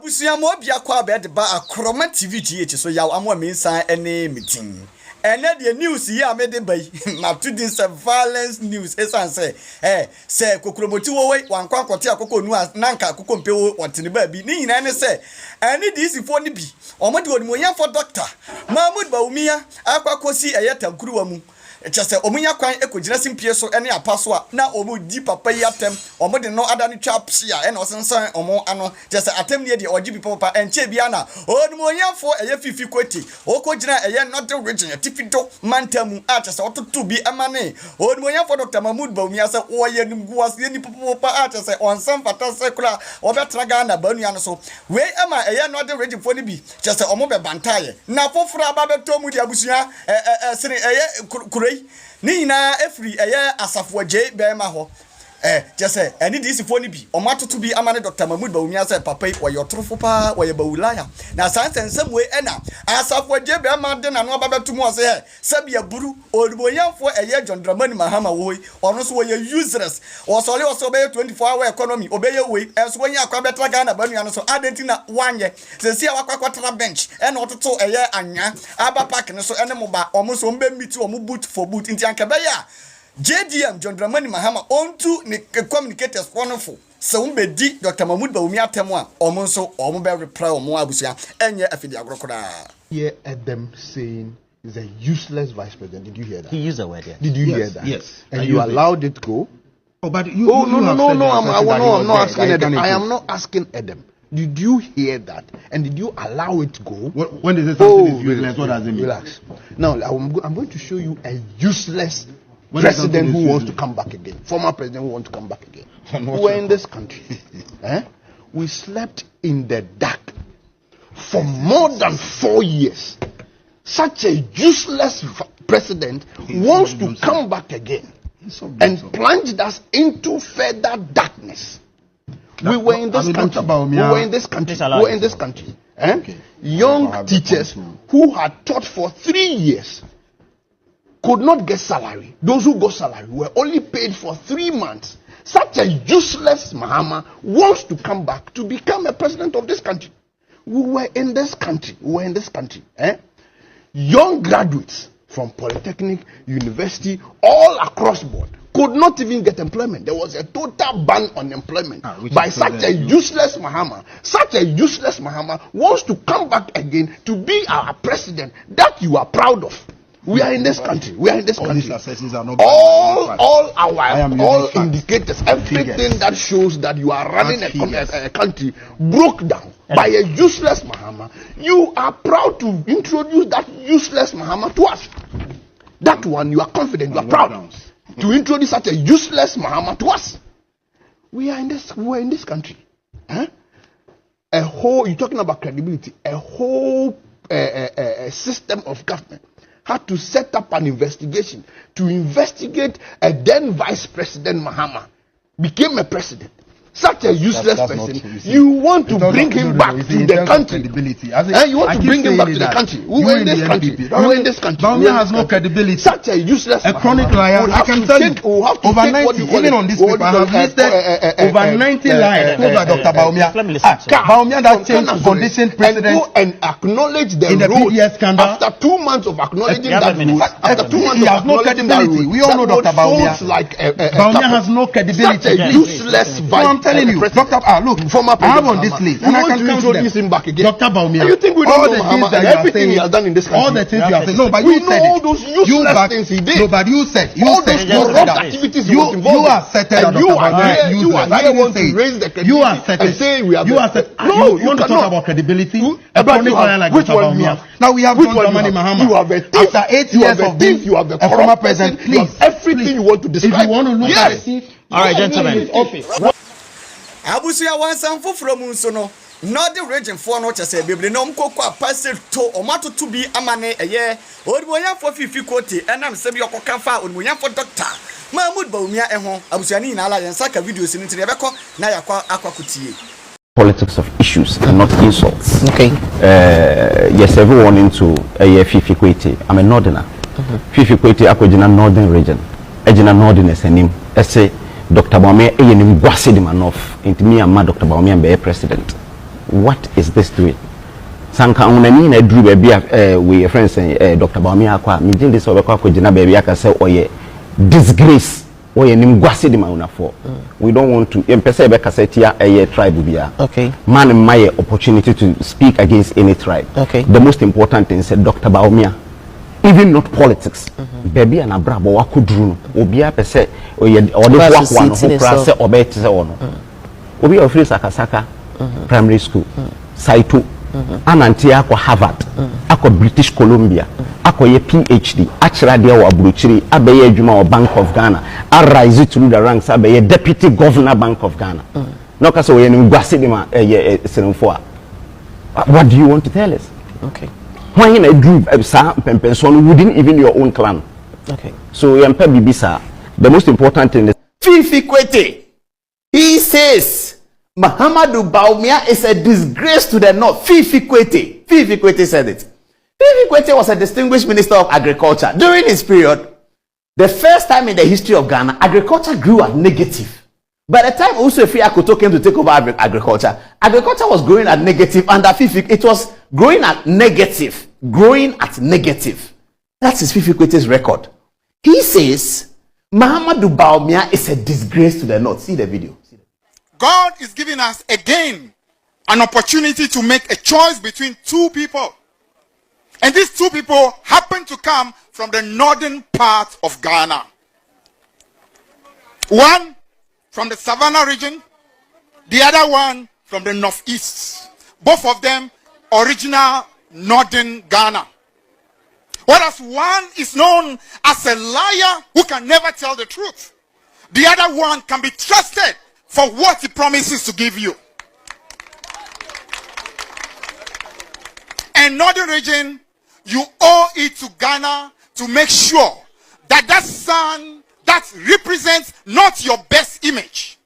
abusia mo bia kwa bed ba akroma TV GH so yaw amwa mensan ene meeting ene the news here amede bay na to this violence news esan say kokromoti wo we wankwa akote akoko nu nanka akoko mpewo watene ba bi ni nyina ne say ene DC fo ni bi omode onimoyan for doctor Mahmud Bawumia akwa kosi tankuru mu Chese omunya kwan ekogina simpie so ene apaso a na omu di papa yi atem omu de no ada ne twapsia ene osensan omu ano chese atem ne de ogi bi papa enche bia na onumonyafo fifi kweti okogina not region tifido mantamu a chese ototo bi amane onumonyafo Dr. Mahmud Bawumia se oye nimguas ye ni papa a chese onsan fata sekula obetraga na banu ano so we ama not region fo ni bi chese omu be bantaye na fofura ba beto mu di abusuya sire kurei ni na efri Asafo Adjei be ma ho just NDC fo ni bi o matoto bi amane Dr. Mahmud Bawumia say papa wo yotrofo pa wo ye bawulaya na sansensem we ena Asafo Adjei be ma de na no babetu mo say sabia buru oluboyanfo John Mahama wo ono so wo ye useless wo so le wo so be 24-hour economy obeye we enso wo nya akwa betra Ghana banu ano so adentina wanye se sia wakwakwatra bench ena ototo anya aba park ne so ene mo ba omo so mbe miti omo boot for boot nti anka be ya JDM John Mahama onto ni communicators wonderful so umbedi Dr. Mahmud Bawumia temwa omonso ombe reply omo abusia enye afidi agrokora hear them saying he's a useless vice president. Did you hear that? He used the word, yes. Did you hear that? Yes. And you allowed it go? Oh, but I'm not asking Adam. I am not asking Adam. Did you hear that? And did you allow it to go? When is it something is useless? What does it mean? Relax. Now, I'm going to show you a useless president who wants to come back again. Former president who wants to come back again. We're in this country. We slept in the dark for more than 4 years. Such a useless president wants to come back again and plunge us into further darkness. We were in this country. We were in this country. We were in this country. Young teachers who had taught for 3 years could not get salary. Those who got salary were only paid for 3 months. Such a useless Mahama wants to come back to become a president of this country. We were in this country. Young graduates from polytechnic, university, all across board could not even get employment. There was a total ban on employment by such a useless Mahama. Such a useless Mahama wants to come back again to be our president that you are proud of. We are in this country. We are in this country. All indicators, everything that shows that you are running a country broke down by a useless Mahama. You are proud to introduce that useless Mahama to us. That one, you are confident, you are proud to introduce such a useless Mahama to us. We are in this country. A whole, you're talking about credibility, a whole system of government had to set up an investigation to investigate a then vice president Mahama became a president. Such a useless person. You want to bring him back to the country. You want to bring him back to the country. We were in this country. Bawumia has no credibility. Such a useless, a chronic liar. I can tell you, over 90, even on this paper, I have listed over 90 liars told by Dr. Bawumia. Bawumia that changed condition president and acknowledge the in the PDS scandal. After 2 months of acknowledging that rule, after 2 months he has no credibility. We all know Dr. Bawumia. Bawumia has no credibility. Such a useless vice. Telling you, Dr. Look, I have on this list, and I can introduce him back again. Dr. Bawumia, you think we don't know Mahama and everything he has done in this country? All the things you have said. No, but you said all those useless things he did. No, but you said all those corrupt activities he was involved in. You are certain that Dr. Bawumia is useless. I didn't say raise the credibility. You are certain. And say we are. You are certain. No, you want to talk about credibility? A chronic liar like Dr. Bawumia. Now we have John Mahama. You have a thief. After 8 years of being a former president, please, everything you want to describe. If you want to look at it, all right, gentlemen. Abusia wansan foforo mu nso no Northern region for no chese bebre no mkoko apase to omato to bi amane odiboyan for fifi kote enam se bi okoka fa odiboyan for doctor Mahmud Bawumia ehon abusia ni na ala yensa ka videos ni tire beko na yakwa akwakutie. Politics of issues and not insults. Okay. Yes, everyone into fifi kote. I'm a northerner. Fifi kote akojina northern region. Ejina northerners enim. Ese Dr. Bawumia eyenim gwase di manof. Inti mi ama Dr. Bawumia be president. what is this doing? Sanka unani na dru baby we your friends Dr. Bawumia akwa me din this obekwa akogina baby aka say oye disgrace oye nim gwase di mauna for. We don't want to empese be kasetia tribe bia. Okay. Man my opportunity to speak against any tribe. Okay. The most important thing said Dr. Bawumia, even not politics. Baby and abrabo wakudru no obia pese oye ode kwa no kra se obeti se ono. Obi ofri sakasaka primary school. Saito ananti akwa Harvard, akwa British Columbia, akwa ye PhD, achira dia wa abrochiri, abeye adwuma wa Bank of Ghana, arise through the ranks, abeye Deputy Governor Bank of Ghana. No kasa we ni gwase di ma senfo. What do you want to tell us? Okay. When you do sa pempenson within even your own clan. Okay. So yempa bibisa, the most important thing is Fifi Kwete. He says Muhammadu Bawumia is a disgrace to the North. Fifi Kwete said it. Fifi Kwete was a distinguished minister of agriculture. During his period, the first time in the history of Ghana, agriculture grew at negative. By the time Usuefi Akoto came to take over agriculture, agriculture was growing at negative. Under Fifi, it was growing at negative. That is Fifi Kwete's record. He says, Muhammadu Bawumia is a disgrace to the North. See the video. God is giving us again an opportunity to make a choice between two people. And these two people happen to come from the northern part of Ghana. One from the Savannah region, the other one from the northeast. Both of them original northern Ghana. Whereas one is known as a liar who can never tell the truth. The other one can be trusted for what he promises to give you. And northern region, you owe it to Ghana to make sure that that son that represents not your best image,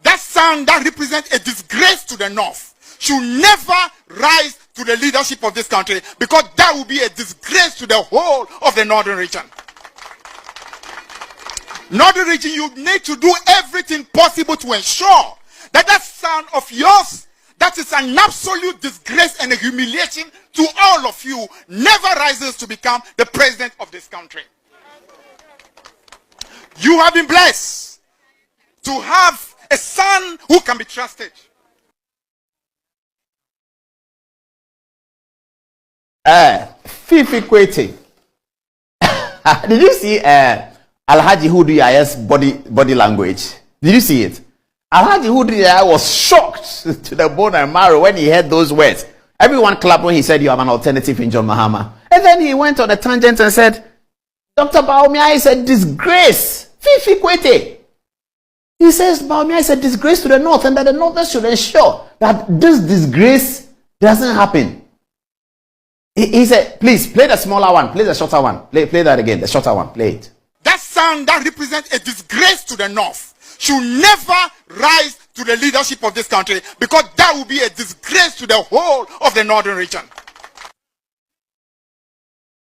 that son that represents a disgrace to the North, should never rise to the leadership of this country, because that will be a disgrace to the whole of the northern region. Northern region, you need to do everything possible to ensure that that son of yours, that is an absolute disgrace and a humiliation to all of you, never rises to become the president of this country. You have been blessed to have a son who can be trusted. Fifi Kwete. Did you see Alhaji Huduyah's body language? Did you see it? Alhaji Huduyah was shocked to the bone and marrow when he heard those words. Everyone clapped when he said you have an alternative in John Mahama. And then he went on a tangent and said, Dr. Bawumia is a disgrace. Fifi Kwete. He says Bawumia is a disgrace to the North, and that the Northerners should ensure that this disgrace doesn't happen. He said, please play the smaller one, play the shorter one. Play that again, the shorter one, play it. That son that represents a disgrace to the North should never rise to the leadership of this country, because that will be a disgrace to the whole of the northern region.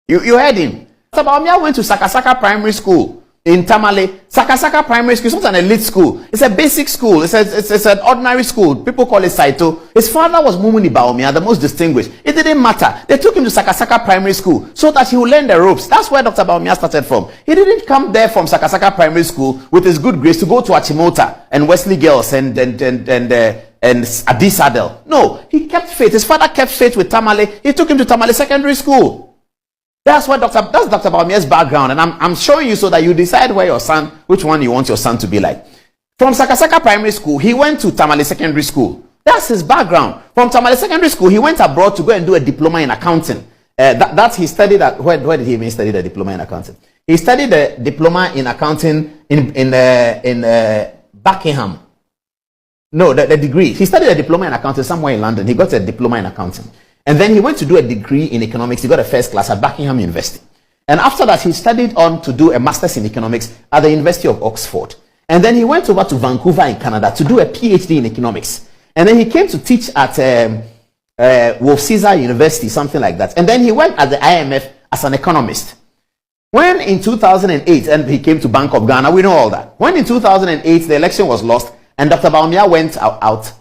You heard him. Bawumia went to Sakasaka Primary School in Tamale. Sakasaka Primary School is not an elite school. It's a basic school. It's an ordinary school. People call it Saito. His father was Mumuni Bawumia, the most distinguished. It didn't matter. They took him to Sakasaka Primary School so that he would learn the ropes. That's where Dr. Bawumia started from. He didn't come there from Sakasaka Primary School with his good grace to go to Achimota and Wesley Girls and Addis Adel. No, he kept faith. His father kept faith with Tamale. He took him to Tamale Secondary School. That's Dr. Bawumia's background, and I'm showing you so that you decide which one you want your son to be like. From Sakasaka Primary School, he went to Tamale Secondary School. That's his background. From Tamale Secondary School, he went abroad to go and do a diploma in accounting. He studied at, where did he even study the diploma in accounting? He studied the diploma in accounting in Buckingham. No, the degree. He studied a diploma in accounting somewhere in London. He got a diploma in accounting. And then he went to do a degree in economics. He got a first class at Buckingham University. And after that, he studied on to do a master's in economics at the University of Oxford. And then he went over to Vancouver in Canada to do a PhD in economics. And then he came to teach at Wolf Caesar University, something like that. And then he went at the IMF as an economist. When in 2008, and he came to Bank of Ghana, we know all that. When in 2008, the election was lost, and Dr. Bawumia went out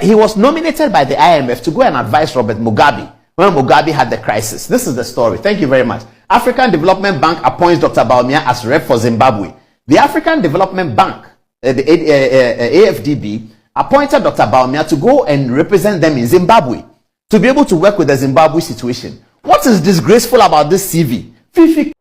He was nominated by the IMF to go and advise Robert Mugabe when Mugabe had the crisis. This is the story. Thank you very much. African Development Bank appoints Dr. Bawumia as rep for Zimbabwe. The African Development Bank, the AFDB, appointed Dr. Bawumia to go and represent them in Zimbabwe to be able to work with the Zimbabwe situation. What is disgraceful about this CV? Fifi